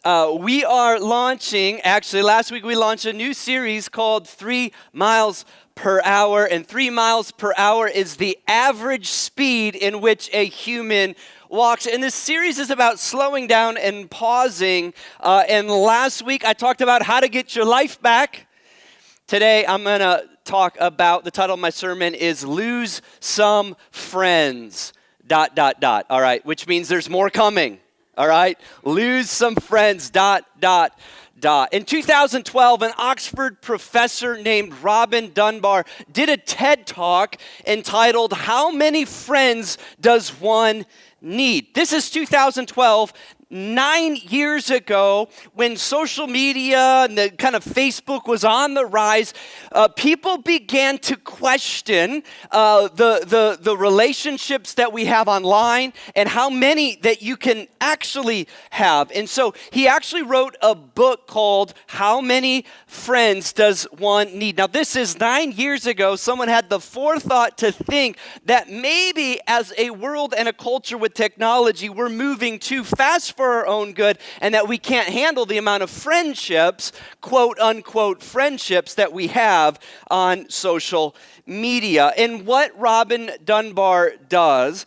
We are launching, actually last week we launched a new series called 3 miles per hour, and 3 miles per hour is the average speed in which a human walks. And this series is about slowing down and pausing. And last week I talked about how to get your life back. Today I'm going to talk about, the title of my sermon is Lose Some Friends, ... All right, which means there's more coming. All right, lose some friends, ... In 2012, an Oxford professor named Robin Dunbar did a TED Talk entitled, How Many Friends Does One Need? This is 2012. 9 years ago, when social media and the kind of Facebook was on the rise, people began to question the relationships that we have online and how many that you can actually have. And so he actually wrote a book called How Many Friends Does One Need? Now, this is 9 years ago. Someone had the forethought to think that maybe as a world and a culture with technology, we're moving too fast for our own good, and that we can't handle the amount of friendships, quote unquote friendships, that we have on social media. And what Robin Dunbar does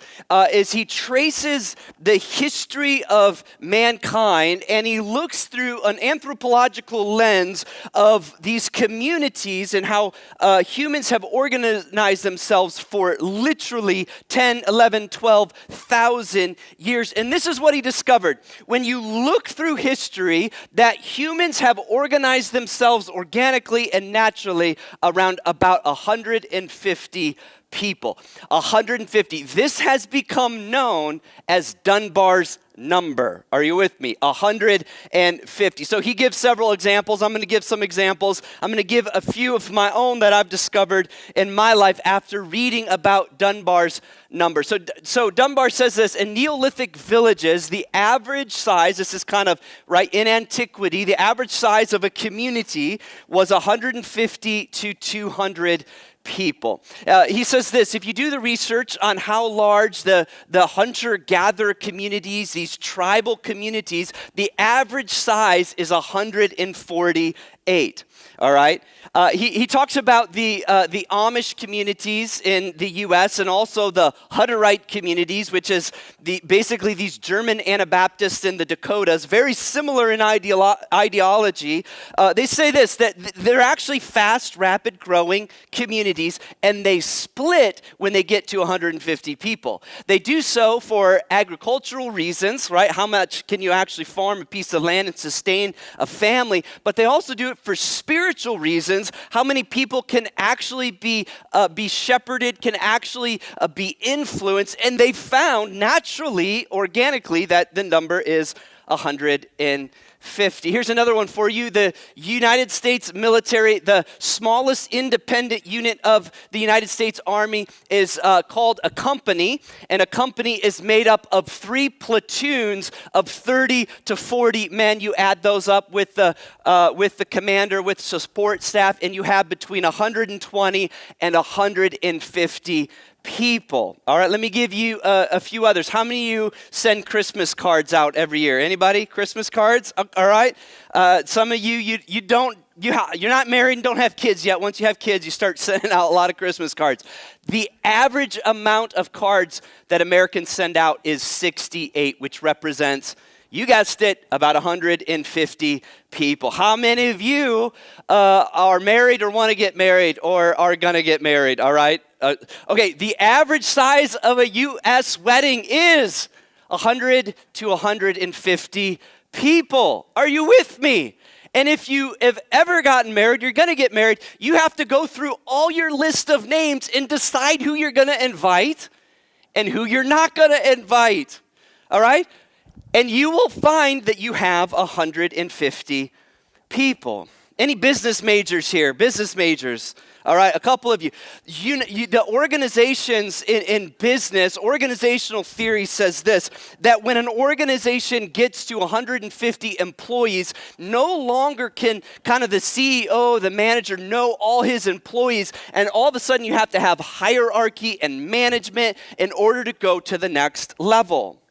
is he traces the history of mankind, and he looks through an anthropological lens of these communities and how humans have organized themselves for literally 10, 11, 12,000 years. And this is what he discovered. When you look through history, that humans have organized themselves organically and naturally around about 150 people. 150. This has become known as Dunbar's number. Are you with me? 150. So he gives several examples. I'm going to give some examples. I'm going to give a few of my own that I've discovered in my life after reading about Dunbar's number. So Dunbar says this: in Neolithic villages, the average size, this is kind of right in antiquity, the average size of a community was 150 to 200 people. He says this: if you do the research on how large the hunter-gatherer communities, these tribal communities, the average size is 148. All right. He talks about the Amish communities in the U.S. and also the Hutterite communities, which is basically these German Anabaptists in the Dakotas, very similar in ideology. They say this, that they're actually fast, rapid growing communities, and they split when they get to 150 people. They do so for agricultural reasons, right? How much can you actually farm a piece of land and sustain a family? But they also do it for spiritual reasons. How many people can actually be shepherded, can actually be influenced? And they found naturally, organically, that the number is 150. Here's another one for you. The United States military, the smallest independent unit of the United States Army is called a company, and a company is made up of 3 platoons of 30 to 40 men. You add those up with the commander, with support staff, and you have between 120 and 150 people. All right, let me give you a few others. How many of you send Christmas cards out every year? Anybody? Christmas cards? All right. Some of you're not married and don't have kids yet. Once you have kids, you start sending out a lot of Christmas cards. The average amount of cards that Americans send out is 68, which represents, you guessed it, about 150 people. How many of you are married or want to get married or are going to get married? All right. Okay, the average size of a U.S. wedding is 100 to 150 people. Are you with me? And if you have ever gotten married, you're going to get married, you have to go through all your list of names and decide who you're going to invite and who you're not going to invite. All right? And you will find that you have 150 people. Any business majors here? Business majors. All right, a couple of you. The organizations in business, organizational theory says this, that when an organization gets to 150 employees, no longer can kind of the CEO, the manager know all his employees, and all of a sudden you have to have hierarchy and management in order to go to the next level.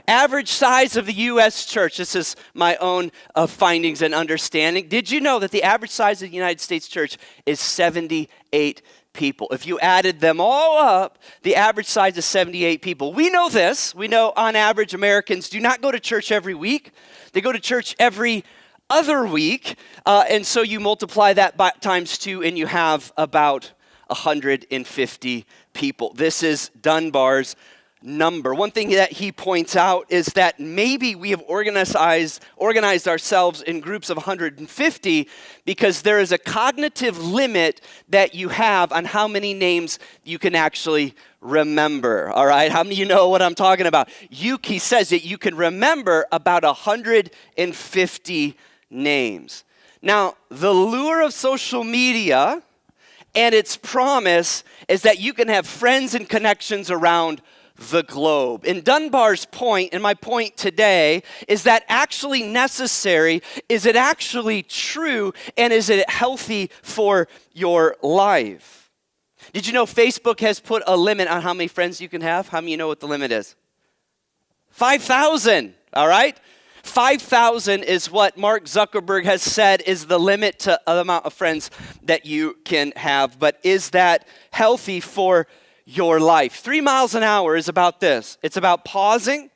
Average size of the U.S. church, this is my own findings and understanding. Did you know that the average size of the United States church is 78 people? If you added them all up, the average size is 78 people. We know this. We know on average Americans do not go to church every week. They go to church every other week. And so you multiply that by times 2 and you have about 150 people. This is Dunbar's number. One thing that he points out is that maybe we have organized ourselves in groups of 150 because there is a cognitive limit that you have on how many names you can actually remember. All right, how many of you know what I'm talking about? He says that you can remember about 150 names. Now, the lure of social media and its promise is that you can have friends and connections around the globe. And Dunbar's point, and my point today, is that actually necessary? Is it actually true? And is it healthy for your life? Did you know Facebook has put a limit on how many friends you can have? How many of you know what the limit is? 5,000, all right? 5,000 is what Mark Zuckerberg has said is the limit to the amount of friends that you can have. But is that healthy for your life? 3 miles an hour is about this. It's about pausing.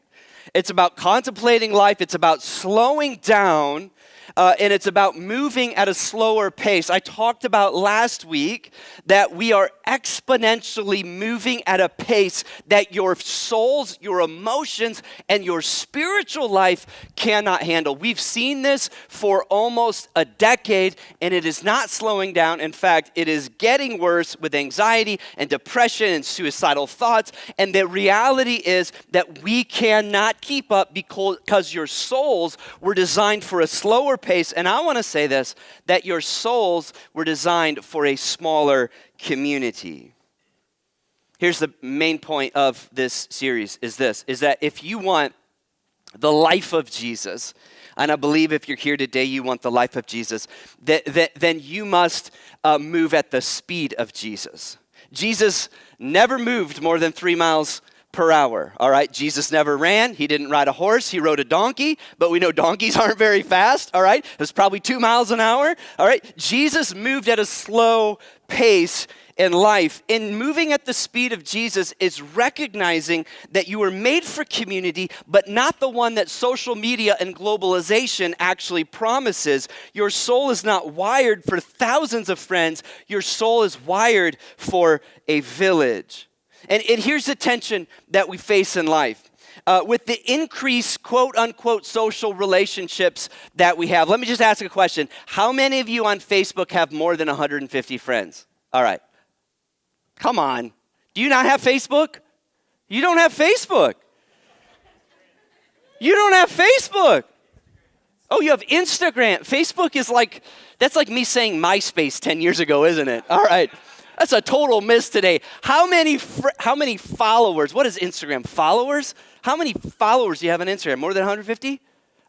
It's about contemplating life. It's about slowing down. And it's about moving at a slower pace. I talked about last week that we are exponentially moving at a pace that your souls, your emotions, and your spiritual life cannot handle. We've seen this for almost a decade, and it is not slowing down. In fact, it is getting worse with anxiety and depression and suicidal thoughts. And the reality is that we cannot keep up because your souls were designed for a slower pace. And I want to say this, that your souls were designed for a smaller community. Here's the main point of this series is that if you want the life of Jesus, and I believe if you're here today, you want the life of Jesus, then you must move at the speed of Jesus. Jesus never moved more than 3 miles per hour, all right? Jesus never ran. He didn't ride a horse. He rode a donkey, but we know donkeys aren't very fast, all right? It was probably 2 miles an hour, all right? Jesus moved at a slow pace in life. In moving at the speed of Jesus is recognizing that you were made for community, but not the one that social media and globalization actually promises. Your soul is not wired for thousands of friends. Your soul is wired for a village. And here's the tension that we face in life. With the increased quote-unquote social relationships that we have. Let me just ask a question. How many of you on Facebook have more than 150 friends? All right. Come on. Do you not have Facebook? You don't have Facebook. You don't have Facebook. Oh, you have Instagram. Facebook is that's like me saying MySpace 10 years ago, isn't it? All right. That's a total miss today. How many followers? What is Instagram? Followers? How many followers do you have on Instagram? More than 150?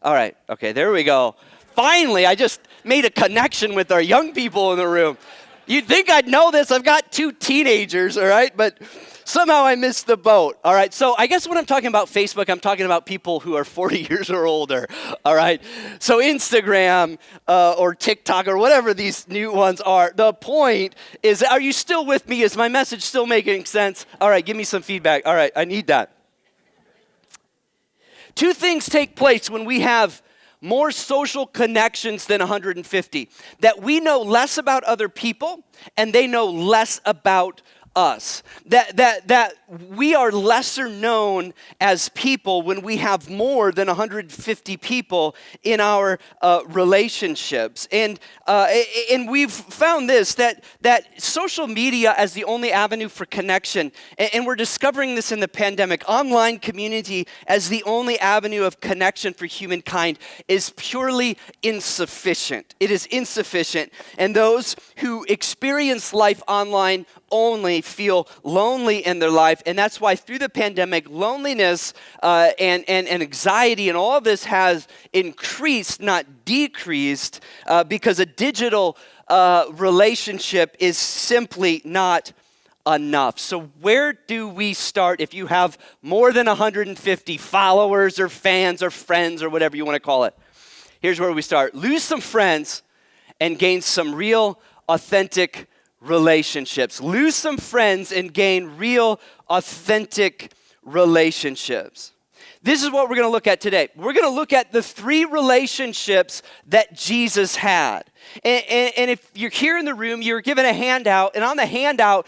All right. Okay, there we go. Finally, I just made a connection with our young people in the room. You'd think I'd know this. I've got 2 teenagers, all right? But somehow I missed the boat, all right? So I guess when I'm talking about Facebook, I'm talking about people who are 40 years or older, all right? So Instagram or TikTok or whatever these new ones are, the point is, are you still with me? Is my message still making sense? All right, give me some feedback. All right, I need that. 2 things take place when we have more social connections than 150, that we know less about other people and they know less about us. That we are lesser known as people when we have more than 150 people in our relationships. And we've found this, that social media as the only avenue for connection, and we're discovering this in the pandemic, online community as the only avenue of connection for humankind is purely insufficient. It is insufficient. And those who experience life online only feel lonely in their life, and that's why through the pandemic, loneliness and anxiety and all of this has increased, not decreased, because a digital relationship is simply not enough. So where do we start if you have more than 150 followers or fans or friends or whatever you want to call it? Here's where we start. Lose some friends and gain some real, authentic relationships. Lose some friends and gain real, authentic relationships. This is what we're going to look at today. We're going to look at the 3 relationships that Jesus had. And if you're here in the room, you're given a handout, and on the handout,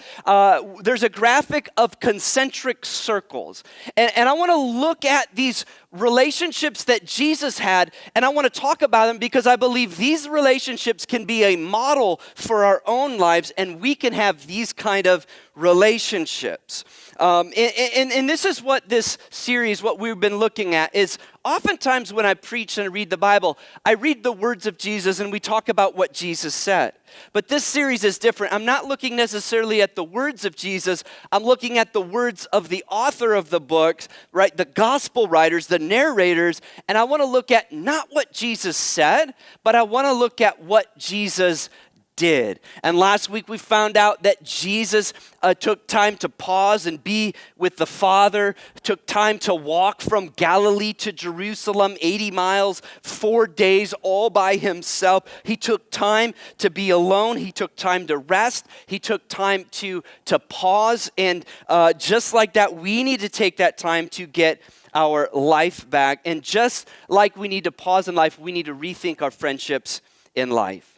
there's a graphic of concentric circles. And I want to look at these relationships that Jesus had, and I want to talk about them because I believe these relationships can be a model for our own lives, and we can have these kind of relationships. And this is what this series, what we've been looking at, is oftentimes when I preach and I read the Bible, I read the words of Jesus and we talk about what Jesus said. But this series is different. I'm not looking necessarily at the words of Jesus. I'm looking at the words of the author of the books, right? The gospel writers, the narrators. And I want to look at not what Jesus said, but I want to look at what Jesus did. And last week we found out that Jesus took time to pause and be with the Father, took time to walk from Galilee to Jerusalem, 80 miles, 4 days, all by himself. He took time to be alone. He took time to rest. He took time to pause. And just like that, we need to take that time to get our life back. And just like we need to pause in life, we need to rethink our friendships in life.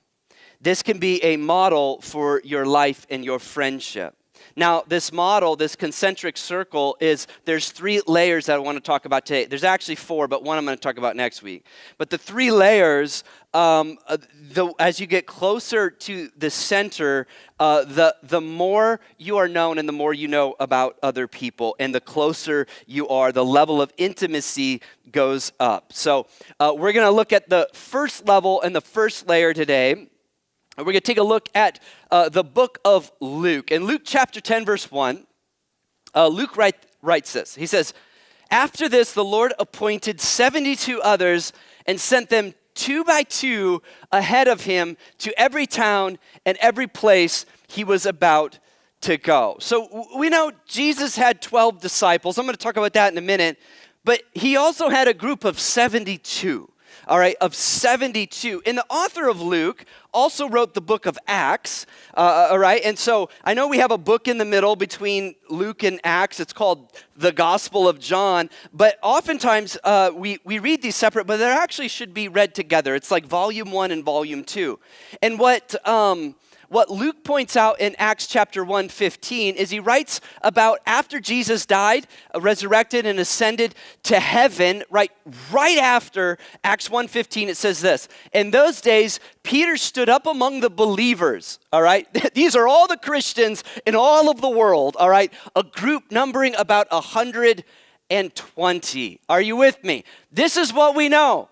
This can be a model for your life and your friendship. Now, this model, this concentric circle, there's 3 layers that I want to talk about today. There's actually 4, but one I'm going to talk about next week. But the 3 layers, as you get closer to the center, the more you are known and the more you know about other people, and the closer you are, the level of intimacy goes up. So we're going to look at the first level and the first layer today. We're going to take a look at the book of Luke. In Luke chapter 10, verse 1, Luke writes this. He says, "After this, the Lord appointed 72 others and sent them 2 by 2 ahead of him to every town and every place he was about to go." So we know Jesus had 12 disciples. I'm going to talk about that in a minute. But he also had a group of 72. All right, of 72. And the author of Luke also wrote the book of Acts, all right? And so I know we have a book in the middle between Luke and Acts. It's called the Gospel of John. But oftentimes we read these separate, but they actually should be read together. It's like volume 1 and volume 2. And what Luke points out in Acts chapter 1:15 is he writes about after Jesus died, resurrected, and ascended to heaven, right after Acts 1:15, it says this: "In those days, Peter stood up among the believers," all right? These are all the Christians in all of the world, all right? A group numbering about 120. Are you with me? This is what we know.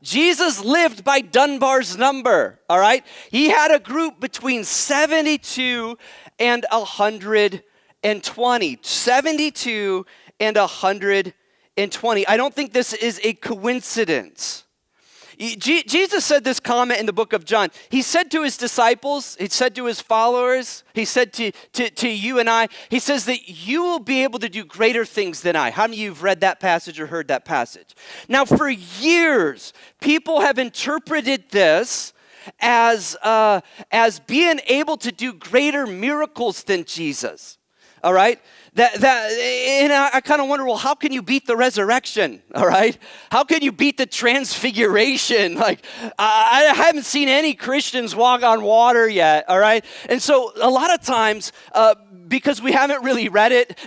Jesus lived by Dunbar's number, all right? He had a group between 72 and 120. 72 and 120. I don't think this is a coincidence. Jesus said this comment in the book of John. He said to his disciples, he said to his followers, he said to you and I, he says that you will be able to do greater things than I. How many of you have read that passage or heard that passage? Now, for years, people have interpreted this as being able to do greater miracles than Jesus. All right? And I kind of wonder, well, how can you beat the resurrection? All right? How can you beat the transfiguration? Like, I haven't seen any Christians walk on water yet, all right? And so a lot of times, because we haven't really read it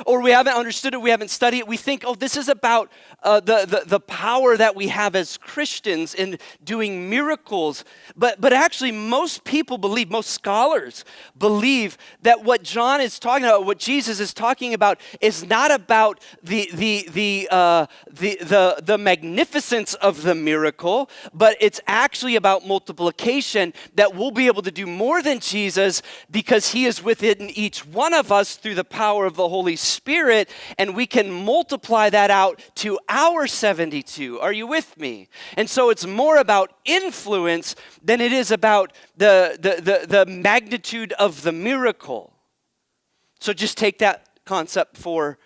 or we haven't understood it, we haven't studied it, we think, oh, this is about the power that we have as Christians in doing miracles. But actually, most people believe, most scholars believe that what John is talking about, what Jesus is talking about, is not about the magnificence of the miracle, but it's actually about multiplication, that we'll be able to do more than Jesus because he is within each one of us through the power of the Holy Spirit, and we can multiply that out to our 72. Are you with me? And so it's more about influence than it is about the magnitude of the miracle. So just take that concept for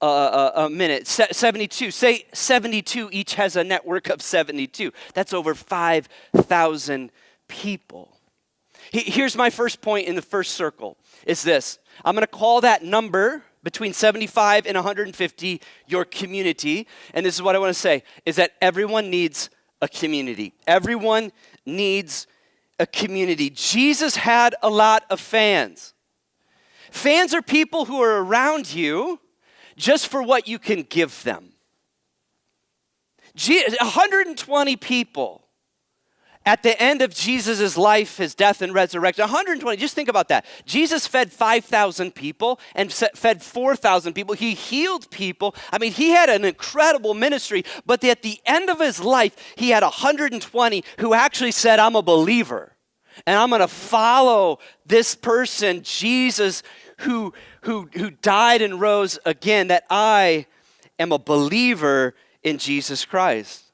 a minute. 72. Say 72 each has a network of 72. That's over 5,000 people. Here's my first point in the first circle is this. I'm going to call that number between 75 and 150 your community. And this is what I want to say, is that everyone needs a community. Everyone needs a community. Jesus had a lot of fans. Fans are people who are around you just for what you can give them. 120 people at the end of Jesus' life, his death and resurrection. 120, just think about that. Jesus fed 5,000 people and fed 4,000 people. He healed people. I mean, he had an incredible ministry, but at the end of his life, he had 120 who actually said, I'm a believer, and I'm going to follow this person, Jesus, who died and rose again, that I am a believer in Jesus Christ.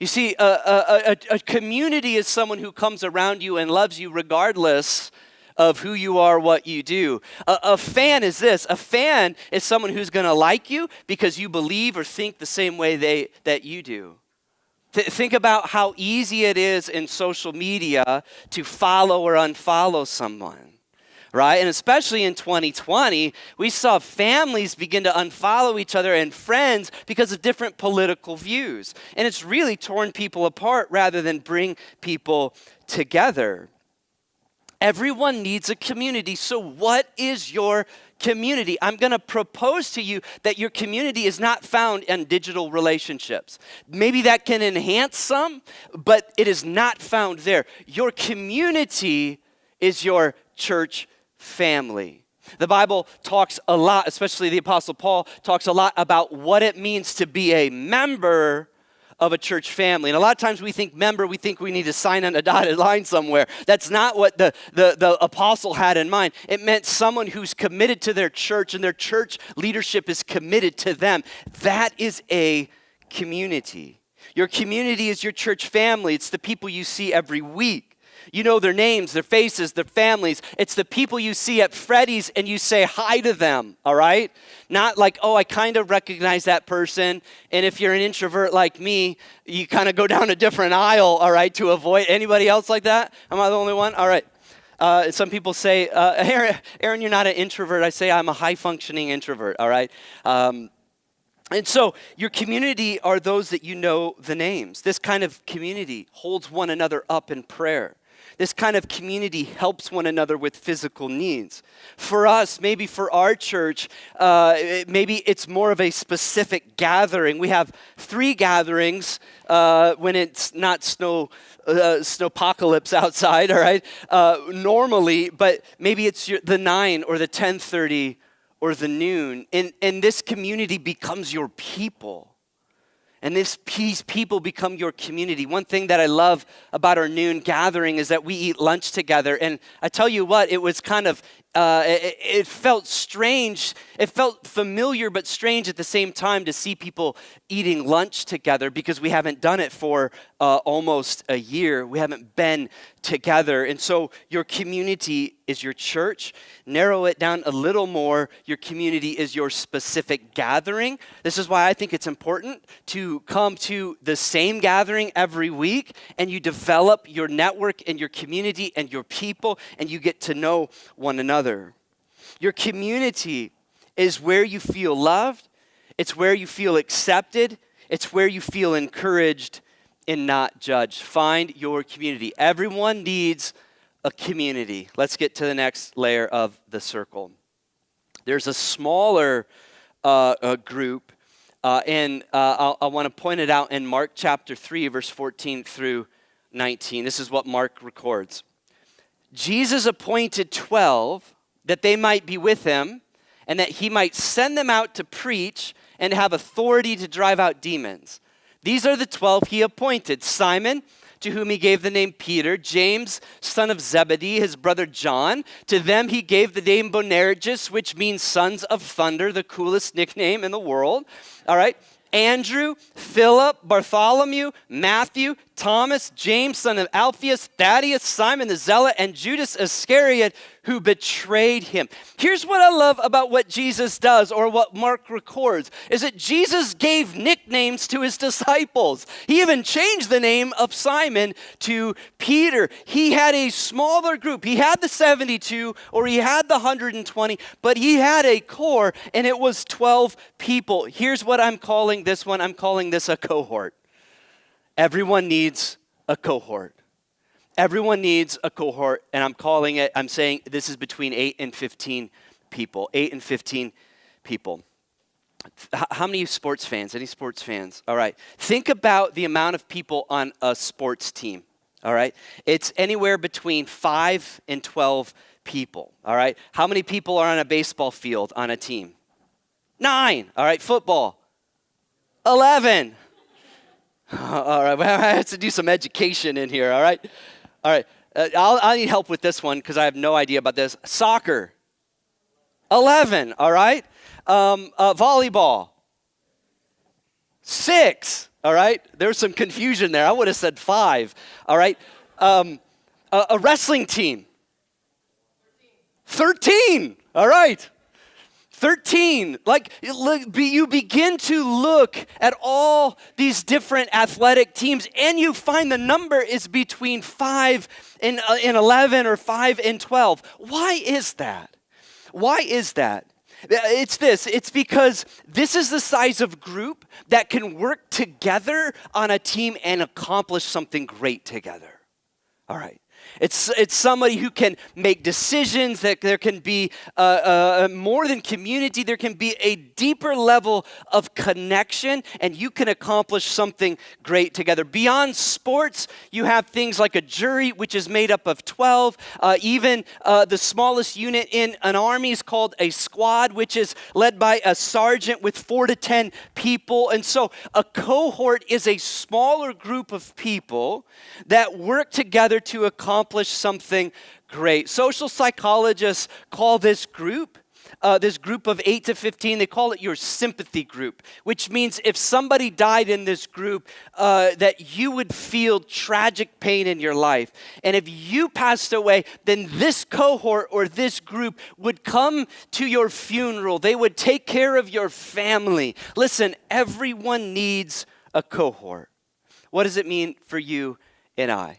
You see, a community is someone who comes around you and loves you regardless of who you are, what you do. A fan is this. A fan is someone who's going to like you because you believe or think the same way that you do. Think about how easy it is in social media to follow or unfollow someone. Right? And especially in 2020, we saw families begin to unfollow each other and friends because of different political views. And it's really torn people apart rather than bring people together. Everyone needs a community. So what is your community? I'm going to propose to you that your community is not found in digital relationships. Maybe that can enhance some, but it is not found there. Your community is your church family. The Bible talks a lot, especially the Apostle Paul talks a lot about what it means to be a member of a church family. And a lot of times we think we need to sign on a dotted line somewhere. That's not what the apostle had in mind. It meant someone who's committed to their church and their church leadership is committed to them. That is a community. Your community is your church family. It's the people you see every week. You know their names, their faces, their families. It's the people you see at Freddy's and you say hi to them, all right? Not like, oh, I kind of recognize that person. And if you're an introvert like me, you kind of go down a different aisle, all right, to avoid. Anybody else like that? Am I the only one? All right. Some people say, Aaron, you're not an introvert. I say I'm a high-functioning introvert, all right? And so your community are those that you know the names. This kind of community holds one another up in prayer. This kind of community helps one another with physical needs. For us, maybe for our church, maybe it's more of a specific gathering. We have 3 gatherings when it's not snowpocalypse outside, all right, normally, but maybe it's the 9 or the 10:30 or the noon. And this community becomes your people. And these people become your community. One thing that I love about our noon gathering is that we eat lunch together. And I tell you what, it was kind of, it felt strange. It felt familiar but strange at the same time to see people eating lunch together because we haven't done it for almost a year. We haven't been together. And so your community is your church. Narrow it down a little more. Your community is your specific gathering. This is why I think it's important to come to the same gathering every week and you develop your network and your community and your people and you get to know one another. Your community is where you feel loved. It's where you feel accepted. It's where you feel encouraged and not judged. Find your community. Everyone needs a community. Let's get to the next layer of the circle. There's a smaller group, and I want to point it out in Mark chapter 3, verse 14 through 19. This is what Mark records. Jesus appointed 12 that they might be with him and that he might send them out to preach and have authority to drive out demons. These are the 12 he appointed: Simon, to whom he gave the name Peter; James, son of Zebedee, his brother John. To them he gave the name Boanerges, which means sons of thunder, the coolest nickname in the world. All right. Andrew, Philip, Bartholomew, Matthew, Thomas, James, son of Alphaeus, Thaddeus, Simon the Zealot, and Judas Iscariot, who betrayed him. Here's what I love about what Jesus does, or what Mark records, is that Jesus gave nicknames to his disciples. He even changed the name of Simon to Peter. He had a smaller group. He had the 72, or he had the 120, but he had a core, and it was 12 people. Here's what I'm calling this one. I'm calling this a cohort. Everyone needs a cohort. Everyone needs a cohort, and I'm saying this is between 8 and 15 people. 8 and 15 people. How many sports fans? Any sports fans? All right. Think about the amount of people on a sports team. All right. It's anywhere between 5 and 12 people. All right. How many people are on a baseball field on a team? 9. All right. Football. 11. All right, well, I have to do some education in here, all right? All right, I'll need help with this one because I have no idea about this. Soccer, 11, all right? Volleyball, 6, all right? There's some confusion there. I would have said 5, all right? A wrestling team, 13, all right? 13, you begin to look at all these different athletic teams, and you find the number is between 5 and 11 or 5 and 12. Why is that? Why is that? It's because this is the size of group that can work together on a team and accomplish something great together. All right. It's somebody who can make decisions, that there can be more than community, there can be a deeper level of connection, and you can accomplish something great together. Beyond sports, you have things like a jury, which is made up of 12. Even the smallest unit in an army is called a squad, which is led by a sergeant with 4 to 10 people. And so a cohort is a smaller group of people that work together to accomplish something great. Social psychologists call this group of 8 to 15, they call it your sympathy group, which means if somebody died in this group, that you would feel tragic pain in your life. And if you passed away, then this cohort or this group would come to your funeral. They would take care of your family. Listen, everyone needs a cohort. What does it mean for you and I?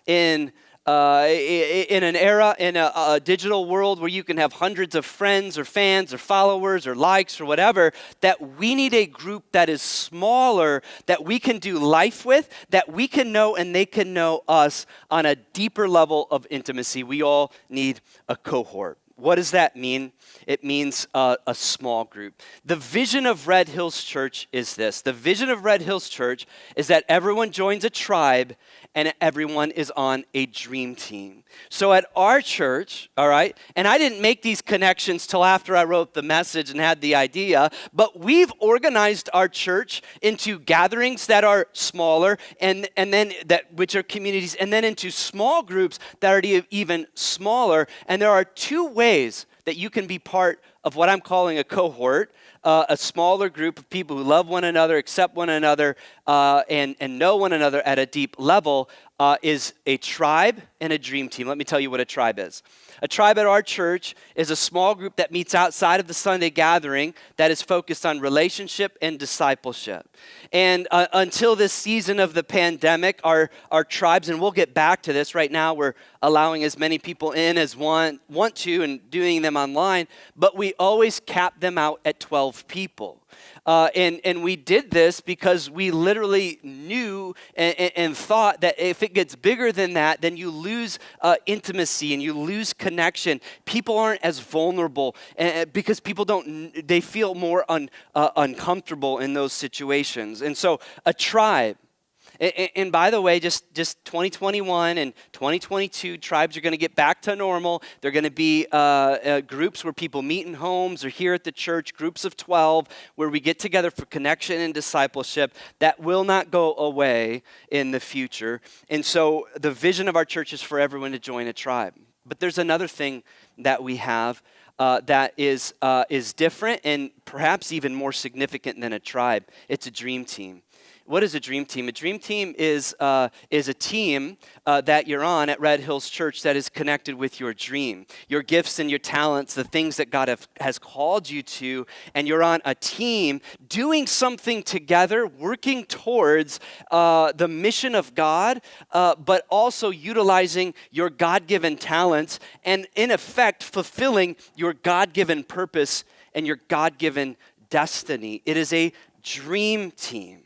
In an era, in a digital world where you can have hundreds of friends or fans or followers or likes or whatever, that we need a group that is smaller, that we can do life with, that we can know and they can know us on a deeper level of intimacy. We all need a cohort. What does that mean? It means a small group. The vision of Red Hills Church is this. The vision of Red Hills Church is that everyone joins a tribe and everyone is on a dream team. So at our church, all right, and I didn't make these connections till after I wrote the message and had the idea, but we've organized our church into gatherings that are smaller and then which are communities, and then into small groups that are even smaller. And there are 2 ways that you can be part of what I'm calling a cohort, a smaller group of people who love one another, accept one another, and know one another at a deep level, is a tribe and a dream team. Let me tell you what a tribe is. A tribe at our church is a small group that meets outside of the Sunday gathering that is focused on relationship and discipleship. And until this season of the pandemic, our tribes, and we'll get back to this, right now we're allowing as many people in as want to and doing them online, but we always cap them out at 12 people. And we did this because we literally knew and thought that if it gets bigger than that, then you lose intimacy and you lose connection. People aren't as vulnerable because people they feel more uncomfortable in those situations. And so a tribe, and by the way, just 2021 and 2022, tribes are going to get back to normal. They're going to be groups where people meet in homes or here at the church, groups of 12, where we get together for connection and discipleship. That will not go away in the future. And so the vision of our church is for everyone to join a tribe. But there's another thing that we have that is different and perhaps even more significant than a tribe. It's a dream team. What is a dream team? A dream team is a team that you're on at Red Hills Church that is connected with your dream, your gifts and your talents, the things that God has called you to, and you're on a team doing something together, working towards the mission of God, but also utilizing your God-given talents and, in effect, fulfilling your God-given purpose and your God-given destiny. It is a dream team.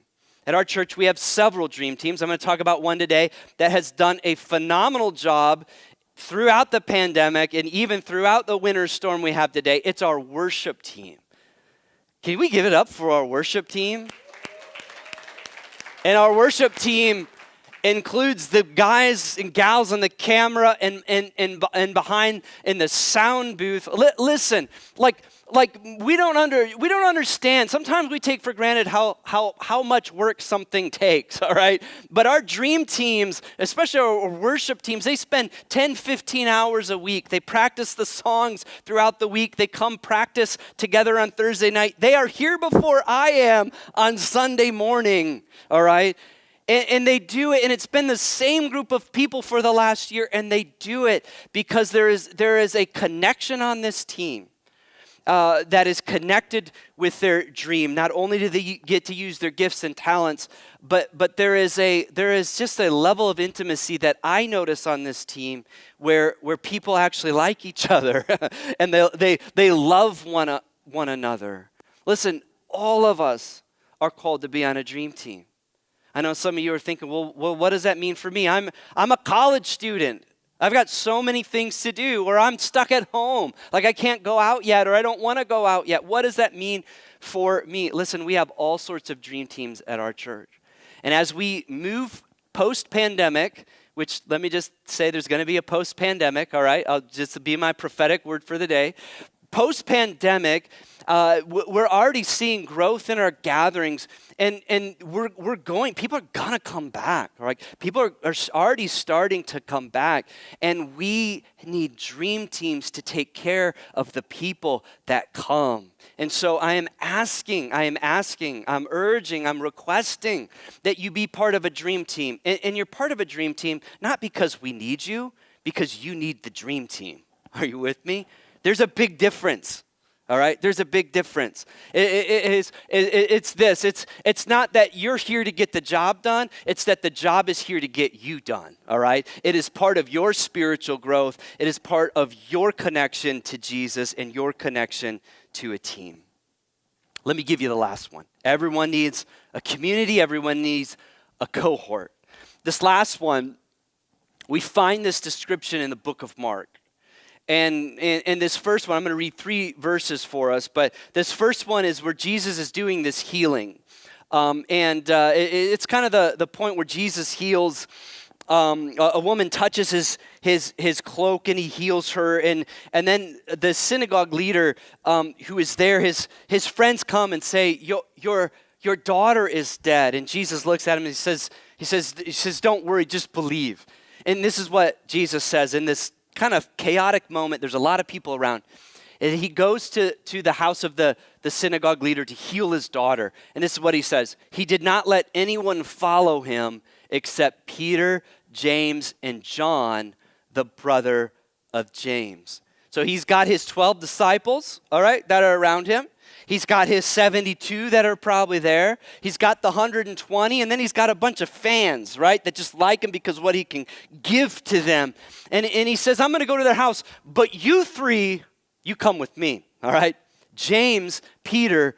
At our church, we have several dream teams. I'm going to talk about one today that has done a phenomenal job throughout the pandemic and even throughout the winter storm we have today. It's our worship team. Can we give it up for our worship team? And our worship team includes the guys and gals on the camera and behind in the sound booth. Listen, like we don't understand. Sometimes we take for granted how much work something takes, all right? But our dream teams, especially our worship teams, they spend 10, 15 hours a week. They practice the songs throughout the week. They come practice together on Thursday night. They are here before I am on Sunday morning, all right? And they do it, and it's been the same group of people for the last year, and they do it because there is a connection on this team that is connected with their dream. Not only do they get to use their gifts and talents, but there is just a level of intimacy that I notice on this team where people actually like each other and they love one another. Listen, all of us are called to be on a dream team. I know some of you are thinking, well, what does that mean for me? I'm a college student. I've got so many things to do, or I'm stuck at home. Like I can't go out yet, or I don't want to go out yet. What does that mean for me? Listen, we have all sorts of dream teams at our church. And as we move post-pandemic, which let me just say there's going to be a post-pandemic, all right? I'll just be my prophetic word for the day. Post-pandemic, we're already seeing growth in our gatherings, and people are gonna come back, right? People are already starting to come back, and we need dream teams to take care of the people that come. And so I'm urging, I'm requesting that you be part of a dream team. And you're part of a dream team not because we need you, because you need the dream team. Are you with me? There's a big difference, all right? There's a big difference. It's this. It's not that you're here to get the job done. It's that the job is here to get you done, all right? It is part of your spiritual growth. It is part of your connection to Jesus and your connection to a team. Let me give you the last one. Everyone needs a community. Everyone needs a cohort. This last one, we find this description in the book of Mark. And in this first one, I'm going to read 3 verses for us, but this first one is where Jesus is doing this healing. It's kind of the point where Jesus heals. A woman touches his cloak and he heals her. And then the synagogue leader who is there, his friends come and say, your daughter is dead. And Jesus looks at him and he says, don't worry, just believe. And this is what Jesus says in this kind of chaotic moment. There's a lot of people around. And he goes to the house of the synagogue leader to heal his daughter. And this is what he says. He did not let anyone follow him except Peter, James, and John, the brother of James. So he's got his 12 disciples, all right, that are around him. He's got his 72 that are probably there. He's got the 120, and then he's got a bunch of fans, right, that just like him because of what he can give to them. And he says, I'm going to go to their house, but you 3, you come with me, all right? James, Peter,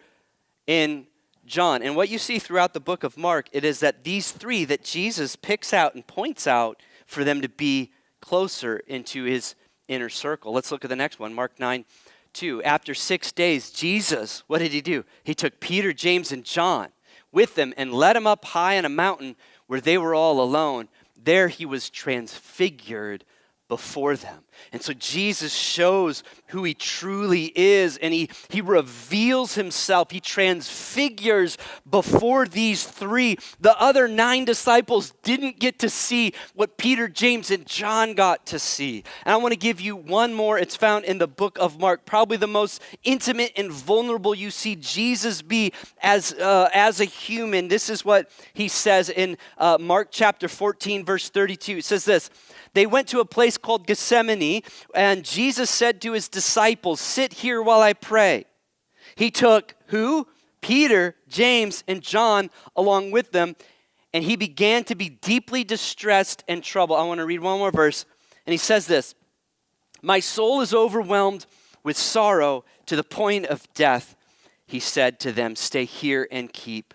and John. And what you see throughout the book of Mark, it is that these 3 that Jesus picks out and points out for them to be closer into his inner circle. Let's look at the next one, Mark 9:2. After 6 days, Jesus, what did he do? He took Peter, James, and John with them and led them up high on a mountain where they were all alone. There he was transfigured before them. And so Jesus shows who he truly is, and he reveals himself. He transfigures before these three. The other 9 disciples didn't get to see what Peter, James, and John got to see. And I want to give you one more. It's found in the book of Mark, probably the most intimate and vulnerable you see Jesus be as a human. This is what he says in Mark chapter 14, verse 32. It says this: they went to a place called Gethsemane, and Jesus said to his disciples, "Sit here while I pray." He took who? Peter, James, and John along with them, and he began to be deeply distressed and troubled. I want to read one more verse, and he says this: "My soul is overwhelmed with sorrow to the point of death." He said to them, "Stay here and keep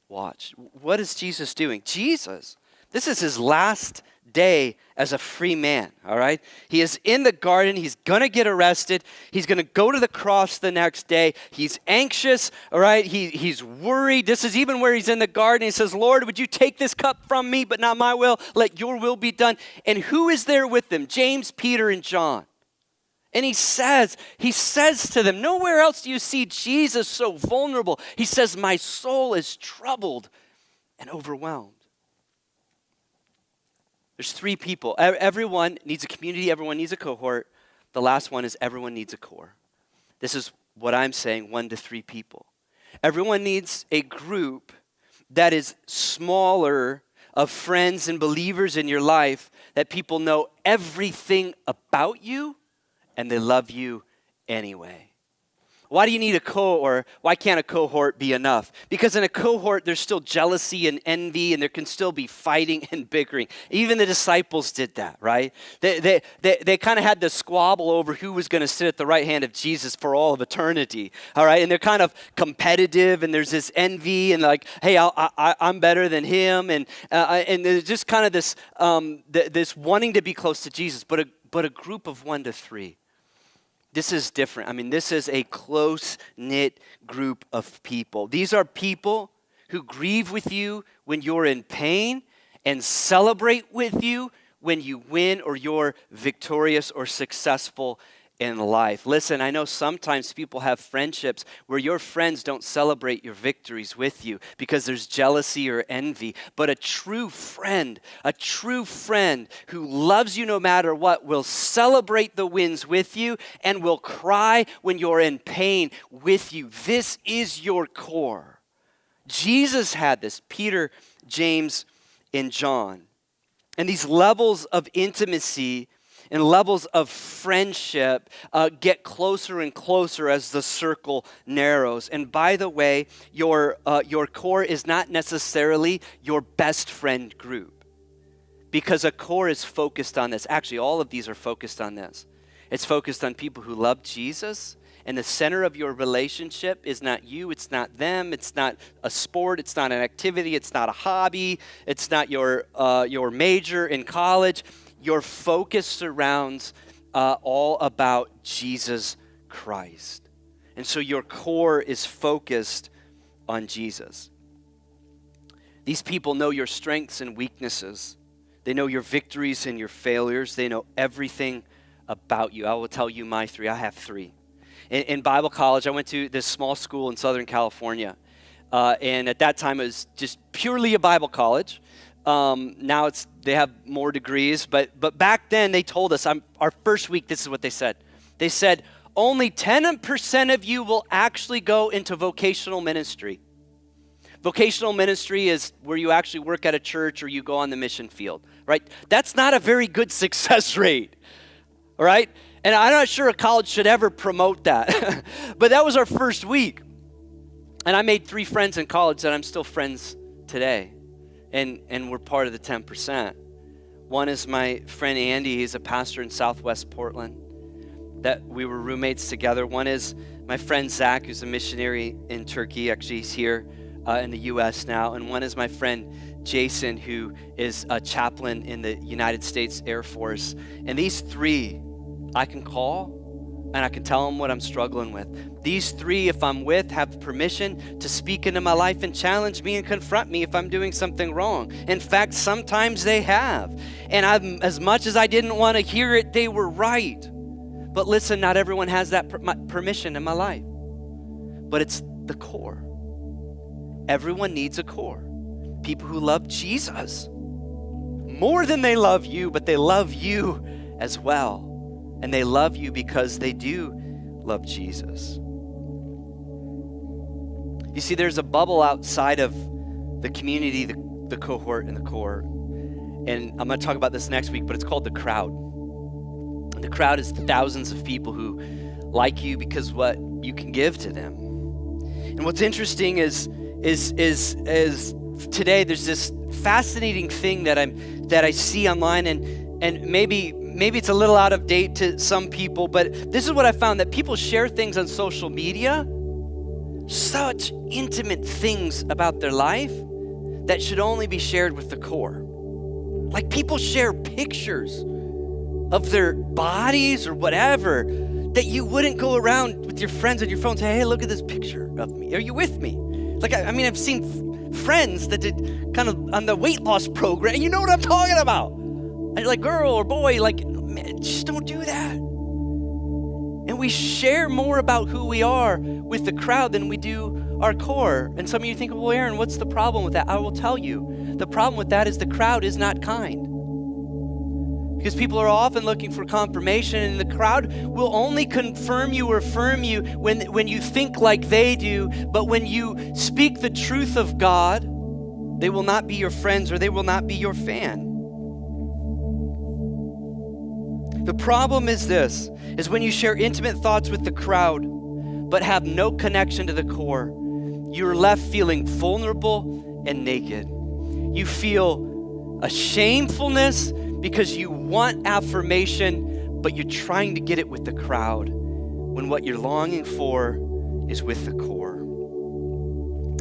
watch." What is Jesus doing? Jesus, this is his last day as a free man, all right? He is in the garden. He's going to get arrested. He's going to go to the cross the next day. He's anxious, all right? He's worried. This is even where he's in the garden. He says, "Lord, would you take this cup from me, but not my will. Let your will be done." And who is there with them? James, Peter, and John. And he says to them, nowhere else do you see Jesus so vulnerable. He says, "My soul is troubled and overwhelmed." There's 3 people. Everyone needs a community. Everyone needs a cohort. The last one is everyone needs a core. This is what I'm saying, 1 to 3 people. Everyone needs a group that is smaller of friends and believers in your life, that people know everything about you and they love you anyway. Why do you need a cohort? Why can't a cohort be enough? Because in a cohort, there's still jealousy and envy, and there can still be fighting and bickering. Even the disciples did that, right? They kind of had to squabble over who was going to sit at the right hand of Jesus for all of eternity, all right? And they're kind of competitive, and there's this envy, and like, hey, I'm better than him, and there's just kind of this wanting to be close to Jesus, but a group of 1 to 3. This is different. I mean, this is a close-knit group of people. These are people who grieve with you when you're in pain and celebrate with you when you win or you're victorious or successful in life. Listen, I know sometimes people have friendships where your friends don't celebrate your victories with you because there's jealousy or envy. But a true friend who loves you no matter what, will celebrate the wins with you and will cry when you're in pain with you. This is your core. Jesus had this, Peter, James, and John. And these levels of intimacy and levels of friendship get closer and closer as the circle narrows. And by the way, your core is not necessarily your best friend group, because a core is focused on this. Actually, all of these are focused on this. It's focused on people who love Jesus, and the center of your relationship is not you, it's not them, it's not a sport, it's not an activity, it's not a hobby, it's not your major in college. Your focus surrounds all about Jesus Christ. And so your core is focused on Jesus. These people know your strengths and weaknesses. They know your victories and your failures. They know everything about you. I will tell you my 3. I have 3. In Bible college, I went to this small school in Southern California. And at that time, it was just purely a Bible college. Now they have more degrees, but back then they told us, our first week, this is what they said. They said, only 10% of you will actually go into vocational ministry. Vocational ministry is where you actually work at a church or you go on the mission field, right? That's not a very good success rate, all right? And I'm not sure a college should ever promote that, but that was our first week. And I made 3 friends in college that I'm still friends today. And we're part of the 10%. One is my friend Andy. He's a pastor in Southwest Portland. That we were roommates together. One is my friend Zach, who's a missionary in Turkey. Actually, he's here in the U.S. now. And one is my friend Jason, who is a chaplain in the United States Air Force. And these 3 I can call, and I can tell them what I'm struggling with. These 3, if I'm with, have permission to speak into my life and challenge me and confront me if I'm doing something wrong. In fact, sometimes they have. And as much as I didn't want to hear it, they were right. But listen, not everyone has that permission in my life. But it's the core. Everyone needs a core. People who love Jesus more than they love you, but they love you as well. And they love you because they do love Jesus. You see, there's a bubble outside of the community, the cohort, and the core. And I'm going to talk about this next week, but it's called the crowd. And the crowd is thousands of people who like you because what you can give to them. And what's interesting is today there's this fascinating thing that I see online, and maybe it's a little out of date to some people, but this is what I found, that people share things on social media, such intimate things about their life that should only be shared with the core. Like people share pictures of their bodies or whatever that you wouldn't go around with your friends on your phone and say, hey, look at this picture of me. Are you with me? Like, I mean, I've seen friends that did kind of on the weight loss program, and you know what I'm talking about. And like, girl or boy, like, man, just don't do that. And we share more about who we are with the crowd than we do our core. And some of you think, well, Aaron, what's the problem with that? I will tell you. The problem with that is the crowd is not kind. Because people are often looking for confirmation, and the crowd will only confirm you or affirm you when you think like they do. But when you speak the truth of God, they will not be your friends, or they will not be your fan. The problem is this, is when you share intimate thoughts with the crowd, but have no connection to the core, you're left feeling vulnerable and naked. You feel a shamefulness because you want affirmation, but you're trying to get it with the crowd, when what you're longing for is with the core.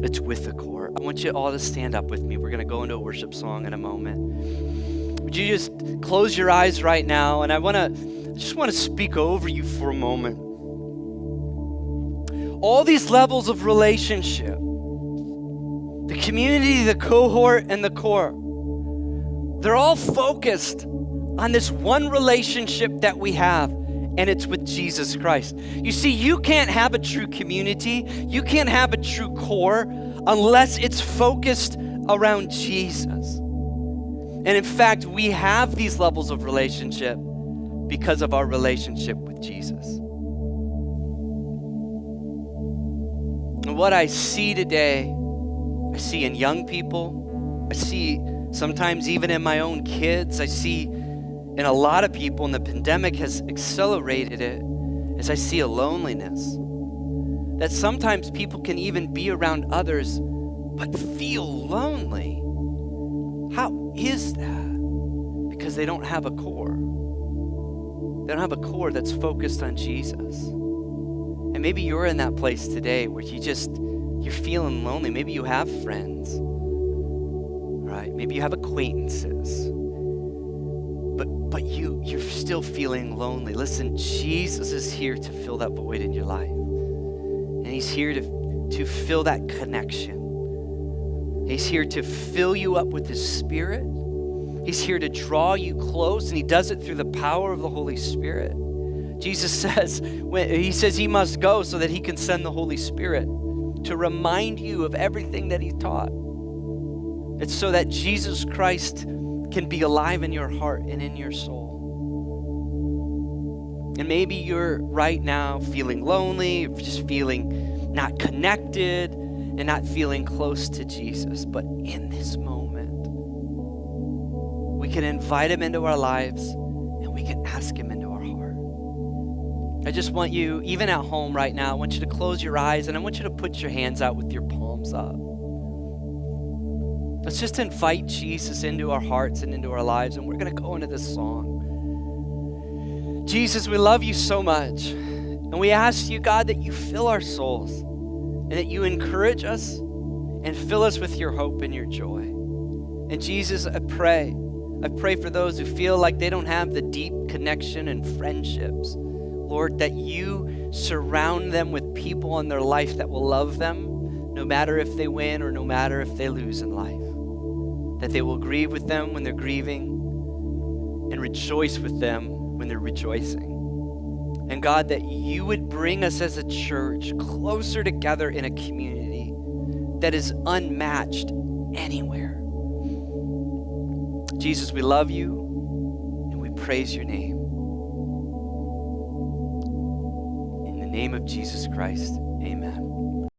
It's with the core. I want you all to stand up with me. We're going to go into a worship song in a moment. Would you just close your eyes right now? And I just want to speak over you for a moment. All these levels of relationship, the community, the cohort, and the core, they're all focused on this one relationship that we have, and it's with Jesus Christ. You see, you can't have a true community, you can't have a true core unless it's focused around Jesus. And in fact, we have these levels of relationship because of our relationship with Jesus. And what I see today, I see in young people, I see sometimes even in my own kids, I see in a lot of people, and the pandemic has accelerated it, is I see a loneliness. That sometimes people can even be around others, but feel lonely. How is that? Because they don't have a core. They don't have a core that's focused on Jesus. And maybe you're in that place today where you're feeling lonely. Maybe you have friends, right? Maybe you have acquaintances, but you're still feeling lonely. Listen, Jesus is here to fill that void in your life. And he's here to fill that connection. He's here to fill you up with his Spirit. He's here to draw you close, and he does it through the power of the Holy Spirit. Jesus says, he must go so that he can send the Holy Spirit to remind you of everything that he taught. It's so that Jesus Christ can be alive in your heart and in your soul. And maybe you're right now feeling lonely, just feeling not connected, and not feeling close to Jesus. But in this moment, we can invite him into our lives, and we can ask him into our heart. I just want you, even at home right now, I want you to close your eyes, and I want you to put your hands out with your palms up. Let's just invite Jesus into our hearts and into our lives, and we're going to go into this song. Jesus, we love you so much, and we ask you, God, that you fill our souls, and that you encourage us and fill us with your hope and your joy. And Jesus, I pray for those who feel like they don't have the deep connection and friendships, Lord, that you surround them with people in their life that will love them, no matter if they win or no matter if they lose in life. That they will grieve with them when they're grieving, and rejoice with them when they're rejoicing. And God, that you would bring us as a church closer together in a community that is unmatched anywhere. Jesus, we love you and we praise your name. In the name of Jesus Christ, amen.